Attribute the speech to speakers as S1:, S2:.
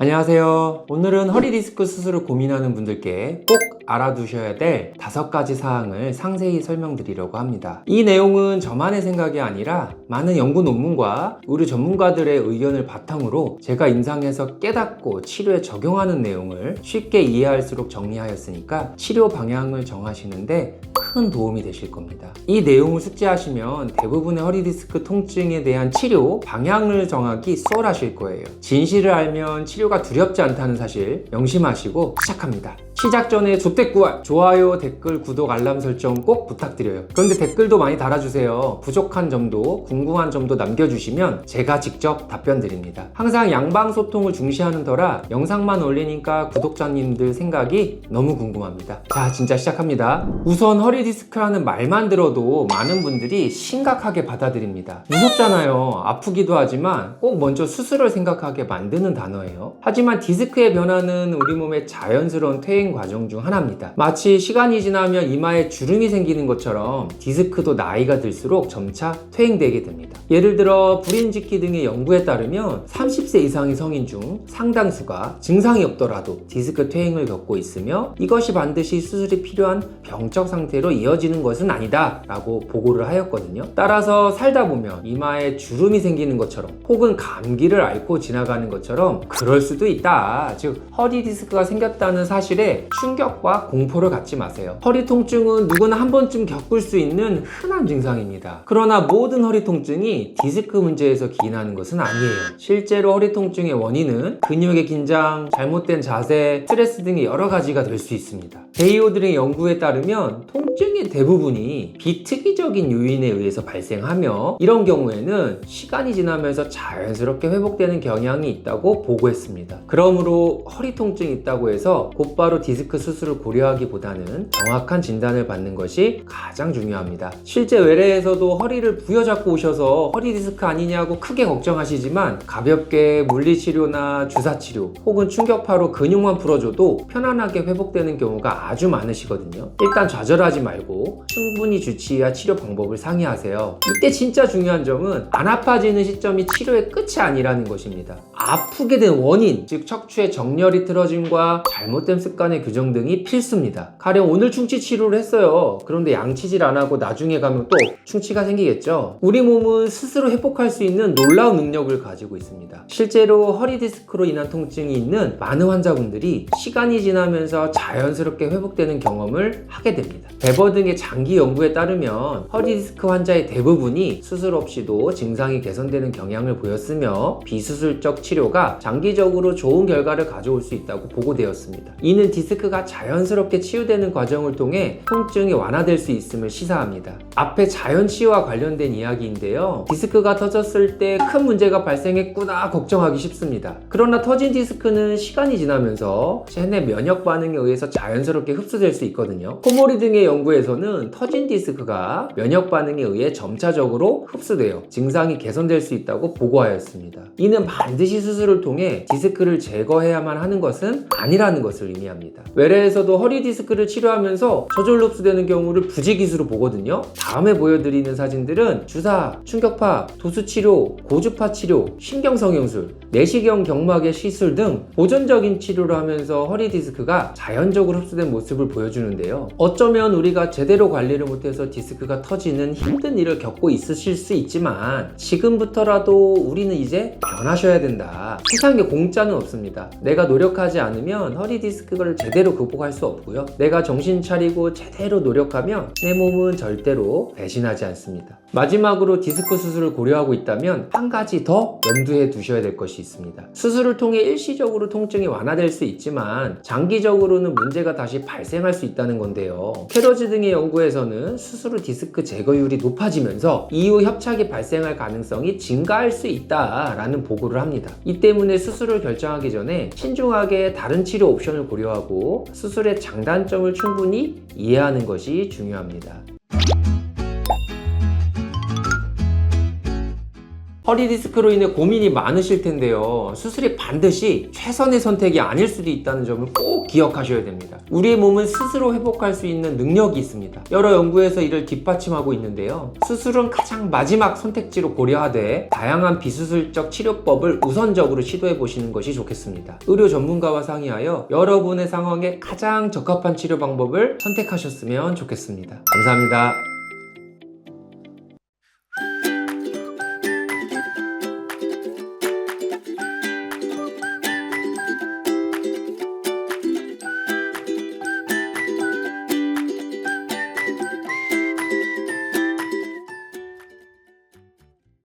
S1: 안녕하세요. 오늘은 허리 디스크 수술을 고민하는 분들께 꼭 알아두셔야 될 5가지 사항을 상세히 설명드리려고 합니다. 이 내용은 저만의 생각이 아니라 많은 연구 논문과 의료 전문가들의 의견을 바탕으로 제가 임상에서 깨닫고 치료에 적용하는 내용을 쉽게 이해할수록 정리하였으니까 치료 방향을 정하시는데 큰 도움이 되실 겁니다. 이 내용을 숙지하시면 대부분의 허리 디스크 통증에 대한 치료 방향을 정하기 수월하실 거예요. 진실을 알면 치료가 두렵지 않다는 사실 명심하시고 시작합니다. 시작 전에 조댓구알, 좋아요, 댓글, 구독, 알람 설정 꼭 부탁드려요. 그런데 댓글도 많이 달아주세요. 부족한 점도, 궁금한 점도 남겨주시면 제가 직접 답변 드립니다. 항상 양방 소통을 중시하는 터라 영상만 올리니까 구독자님들 생각이 너무 궁금합니다. 자, 진짜 시작합니다. 우선 허리 디스크라는 말만 들어도 많은 분들이 심각하게 받아들입니다. 무섭잖아요. 아프기도 하지만 꼭 먼저 수술을 생각하게 만드는 단어예요. 하지만 디스크의 변화는 우리 몸의 자연스러운 퇴행 과정 중 하나입니다. 마치 시간이 지나면 이마에 주름이 생기는 것처럼 디스크도 나이가 들수록 점차 퇴행되게 됩니다. 예를 들어 불인지키 등의 연구에 따르면 30세 이상의 성인 중 상당수가 증상이 없더라도 디스크 퇴행을 겪고 있으며 이것이 반드시 수술이 필요한 병적 상태로 이어지는 것은 아니다 라고 보고를 하였거든요. 따라서 살다 보면 이마에 주름이 생기는 것처럼 혹은 감기를 앓고 지나가는 것처럼 그럴 수도 있다. 즉 허리 디스크가 생겼다는 사실에 충격과 공포를 갖지 마세요. 허리 통증은 누구나 한 번쯤 겪을 수 있는 흔한 증상입니다. 그러나 모든 허리 통증이 디스크 문제에서 기인하는 것은 아니에요. 실제로 허리 통증의 원인은 근육의 긴장, 잘못된 자세, 스트레스 등의 여러 가지가 될 수 있습니다. 베이오 등의 연구에 따르면 통증의 대부분이 비특이적인 요인에 의해서 발생하며 이런 경우에는 시간이 지나면서 자연스럽게 회복되는 경향이 있다고 보고했습니다. 그러므로 허리 통증이 있다고 해서 곧바로 디스크 수술을 고려하기보다는 정확한 진단을 받는 것이 가장 중요합니다. 실제 외래에서도 허리를 부여잡고 오셔서 허리 디스크 아니냐고 크게 걱정하시지만 가볍게 물리치료나 주사치료 혹은 충격파로 근육만 풀어줘도 편안하게 회복되는 경우가 아주 많으시거든요. 일단 좌절하지 말고 충분히 주치의와 치료 방법을 상의하세요. 이때 진짜 중요한 점은 안 아파지는 시점이 치료의 끝이 아니라는 것입니다. 아프게 된 원인, 즉 척추의 정렬이 틀어짐과 잘못된 습관의 교정 등이 필수입니다. 가령 오늘 충치 치료를 했어요. 그런데 양치질 안 하고 나중에 가면 또 충치가 생기겠죠. 우리 몸은 스스로 회복할 수 있는 놀라운 능력을 가지고 있습니다. 실제로 허리 디스크로 인한 통증이 있는 많은 환자분들이 시간이 지나면서 자연스럽게 회복되는 경험을 하게 됩니다. 베버 등의 장기 연구에 따르면 허리 디스크 환자의 대부분이 수술 없이도 증상이 개선되는 경향을 보였으며 비수술적 치료가 장기적으로 좋은 결과를 가져올 수 있다고 보고되었습니다. 이는 디스크가 자연스럽게 치유되는 과정을 통해 통증이 완화될 수 있음을 시사합니다. 앞에 자연치유와 관련된 이야기인데요. 디스크가 터졌을 때 큰 문제가 발생했구나 걱정하기 쉽습니다. 그러나 터진 디스크는 시간이 지나면서 체내 면역 반응에 의해서 자연스럽게 흡수될 수 있거든요. 코모리 등의 연구에서는 터진 디스크가 면역 반응에 의해 점차적으로 흡수되어 증상이 개선될 수 있다고 보고하였습니다. 이는 반드시 수술을 통해 디스크를 제거해야만 하는 것은 아니라는 것을 의미합니다. 외래에서도 허리 디스크를 치료하면서 저절로 흡수되는 경우를 부지기수로 보거든요. 다음에 보여드리는 사진들은 주사, 충격파, 도수치료, 고주파 치료, 신경성형술, 내시경 경막의 시술 등 보존적인 치료를 하면서 허리 디스크가 자연적으로 흡수된 모습을 보여주는데요. 어쩌면 우리가 제대로 관리를 못해서 디스크가 터지는 힘든 일을 겪고 있으실 수 있지만 지금부터라도 우리는 이제 변하셔야 된다. 세상에 공짜는 없습니다. 내가 노력하지 않으면 허리 디스크를 제대로 극복할 수 없고요. 내가 정신 차리고 제대로 노력하면 내 몸은 절대로 배신하지 않습니다. 마지막으로 디스크 수술을 고려하고 있다면 한 가지 더 염두에 두셔야 될 것이 있습니다. 수술을 통해 일시적으로 통증이 완화될 수 있지만 장기적으로는 문제가 다시 발생할 수 있다는 건데요. 캐러즈 등의 연구에서는 수술 후 디스크 제거율이 높아지면서 이후 협착이 발생할 가능성이 증가할 수 있다라는 보고를 합니다. 이 때문에 수술을 결정하기 전에 신중하게 다른 치료 옵션을 고려하고 수술의 장단점을 충분히 이해하는 것이 중요합니다. 허리 디스크로 인해 고민이 많으실 텐데요. 수술이 반드시 최선의 선택이 아닐 수도 있다는 점을 꼭 기억하셔야 됩니다. 우리의 몸은 스스로 회복할 수 있는 능력이 있습니다. 여러 연구에서 이를 뒷받침하고 있는데요. 수술은 가장 마지막 선택지로 고려하되 다양한 비수술적 치료법을 우선적으로 시도해 보시는 것이 좋겠습니다. 의료 전문가와 상의하여 여러분의 상황에 가장 적합한 치료 방법을 선택하셨으면 좋겠습니다. 감사합니다.